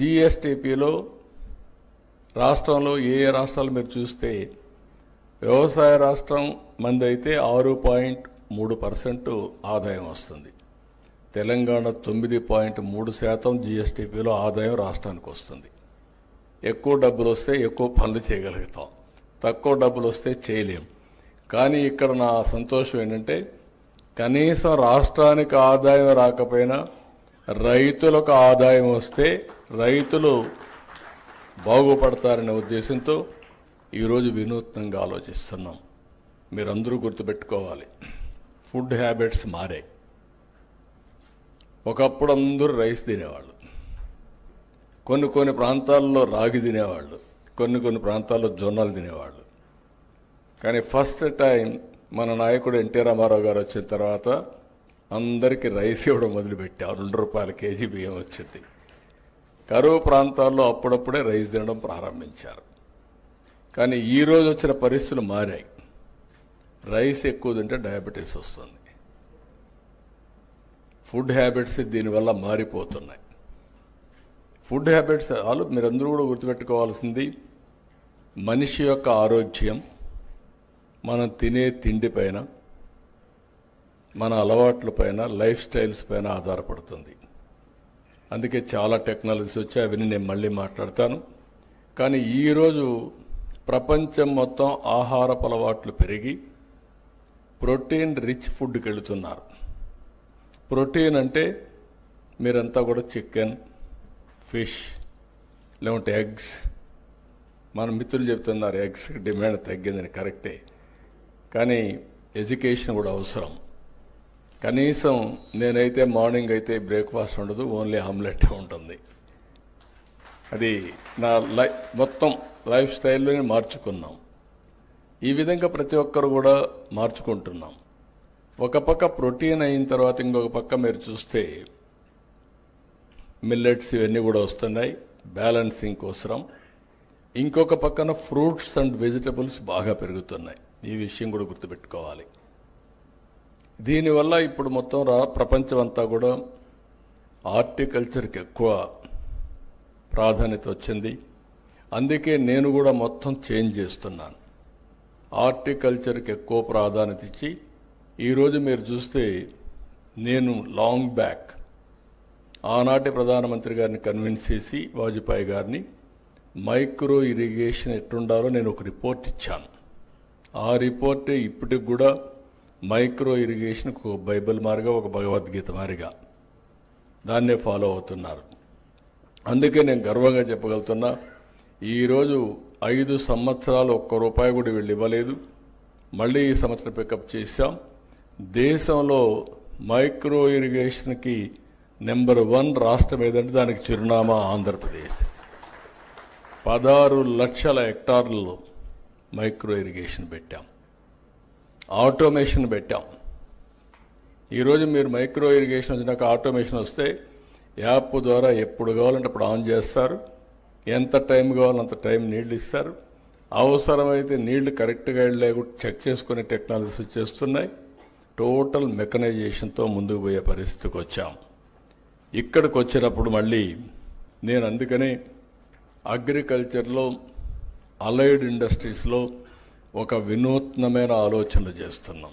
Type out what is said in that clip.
జీఎస్టీపీలో రాష్ట్రంలో ఏ రాష్ట్రాలు మీరు చూస్తే వ్యవసాయ రాష్ట్రం మంది అయితే 6.3% ఆదాయం వస్తుంది. తెలంగాణ 9.3% జీఎస్టీపీలో ఆదాయం రాష్ట్రానికి వస్తుంది. ఎక్కువ డబ్బులు వస్తే ఎక్కువ పనులు చేయగలుగుతాం, తక్కువ డబ్బులు వస్తే చేయలేం. కానీ ఇక్కడ నా సంతోషం ఏంటంటే కనీసం రాష్ట్రానికి ఆదాయం రాకపోయినా రైతులకు ఆదాయం వస్తే రైతులు బాగుపడతారనే ఉద్దేశంతో ఈరోజు వినూత్నంగా ఆలోచిస్తున్నాం. మీరందరూ గుర్తుపెట్టుకోవాలి, ఫుడ్ హ్యాబిట్స్ మారాయి. ఒకప్పుడు అందరూ రైస్ తినేవాళ్ళు, కొన్ని ప్రాంతాల్లో రాగి తినేవాళ్ళు, కొన్ని ప్రాంతాల్లో జొన్నలు తినేవాళ్ళు. కానీ ఫస్ట్ టైం మన నాయకుడు ఎన్టీ రామారావు గారు వచ్చిన తర్వాత అందరికీ రైస్ ఇవ్వడం మొదలుపెట్టారు. 2 రూపాయల కేజీ బియ్యం వచ్చింది. కరువు ప్రాంతాల్లో అప్పుడప్పుడే రైస్ తినడం ప్రారంభించారు. కానీ ఈరోజు వచ్చిన పరిస్థితులు మారాయి. రైస్ ఎక్కువ తింటే డయాబెటీస్ వస్తుంది. ఫుడ్ హ్యాబిట్స్ దీనివల్ల మారిపోతున్నాయి. ఫుడ్ హ్యాబిట్స్ మీరందరూ కూడా గుర్తుపెట్టుకోవాల్సింది మనిషి యొక్క ఆరోగ్యం మనం తినే తిండి పైన, మన అలవాట్ల పైన, లైఫ్ స్టైల్స్ పైన ఆధారపడుతుంది. అందుకే చాలా టెక్నాలజీస్ వచ్చాయి, అవన్నీ నేను మళ్ళీ మాట్లాడతాను. కానీ ఈరోజు ప్రపంచం మొత్తం ఆహారపు అలవాట్లు పెరిగి ప్రోటీన్ రిచ్ ఫుడ్కి వెళుతున్నారు. ప్రోటీన్ అంటే మీరంతా కూడా చికెన్, ఫిష్, లేకుంటే ఎగ్స్. మన మిత్రులు చెప్తున్నారు ఎగ్స్ డిమాండ్ తగ్గిందని, కరెక్టే. కానీ ఎడ్యుకేషన్ కూడా అవసరం. కనీసం నేనైతే మార్నింగ్ అయితే బ్రేక్ఫాస్ట్ ఉండదు, ఓన్లీ ఆమ్లెట్ ఉంటుంది. అది నా మొత్తం లైఫ్ స్టైల్లోనే మార్చుకున్నాం. ఈ విధంగా ప్రతి ఒక్కరు కూడా మార్చుకుంటున్నాం. ఒక పక్క ప్రోటీన్ అయిన తర్వాత ఇంకొక పక్క మీరు చూస్తే మిల్లెట్స్ ఇవన్నీ కూడా వస్తున్నాయి, బ్యాలెన్సింగ్ కోసం. ఇంకొక పక్కన ఫ్రూట్స్ అండ్ వెజిటబుల్స్ బాగా పెరుగుతున్నాయి. ఈ విషయం కూడా గుర్తుపెట్టుకోవాలి. దీనివల్ల ఇప్పుడు మొత్తం ప్రపంచం అంతా కూడా హార్టికల్చర్కి ఎక్కువ ప్రాధాన్యత వచ్చింది. అందుకే నేను కూడా మొత్తం చేంజ్ చేస్తున్నాను. హార్టికల్చర్కి ఎక్కువ ప్రాధాన్యత ఇచ్చి ఈరోజు మీరు చూస్తే నేను లాంగ్ బ్యాక్ ఆనాటి ప్రధానమంత్రి గారిని కన్విన్స్ చేసి వాజ్పేయి గారిని మైక్రో ఇరిగేషన్ ఎట్టుండాలో నేను ఒక రిపోర్ట్ ఇచ్చాను. ఆ రిపోర్టే ఇప్పటికి కూడా మైక్రో ఇరిగేషన్కు ఒక బైబిల్ మారిగా, ఒక భగవద్గీత మారిగా దాన్నే ఫాలో అవుతున్నారు. అందుకే నేను గర్వంగా చెప్పగలుగుతున్నా, ఈరోజు 5 సంవత్సరాలు ఒక్క రూపాయి కూడా వీళ్ళు ఇవ్వలేదు. మళ్ళీ ఈ సంవత్సరం పికప్ చేశాం. దేశంలో మైక్రో ఇరిగేషన్కి నెంబర్ 1 రాష్ట్రం ఏదంటే దానికి చిరునామా ఆంధ్రప్రదేశ్. 16 లక్షల హెక్టార్లలో మైక్రో ఇరిగేషన్ పెట్టాం, ఆటోమేషన్ పెట్టాం. ఈరోజు మీరు మైక్రో ఇరిగేషన్ వచ్చినాక ఆటోమేషన్ వస్తే యాప్ ద్వారా ఎప్పుడు కావాలంటే అప్పుడు ఆన్ చేస్తారు, ఎంత టైం కావాలంత టైం నీళ్లు ఇస్తారు. అవసరమైతే నీళ్లు కరెక్ట్గా వెళ్ళే చెక్ చేసుకునే టెక్నాలజీస్ వచ్చేస్తున్నాయి. టోటల్ మెకనైజేషన్తో ముందుకు పోయే పరిస్థితికి వచ్చాం. ఇక్కడికి వచ్చినప్పుడు మళ్ళీ నేను అందుకనే అగ్రికల్చర్లో, అలైడ్ ఇండస్ట్రీస్లో ఒక వినూత్నమైన ఆలోచనలు చేస్తున్నాం.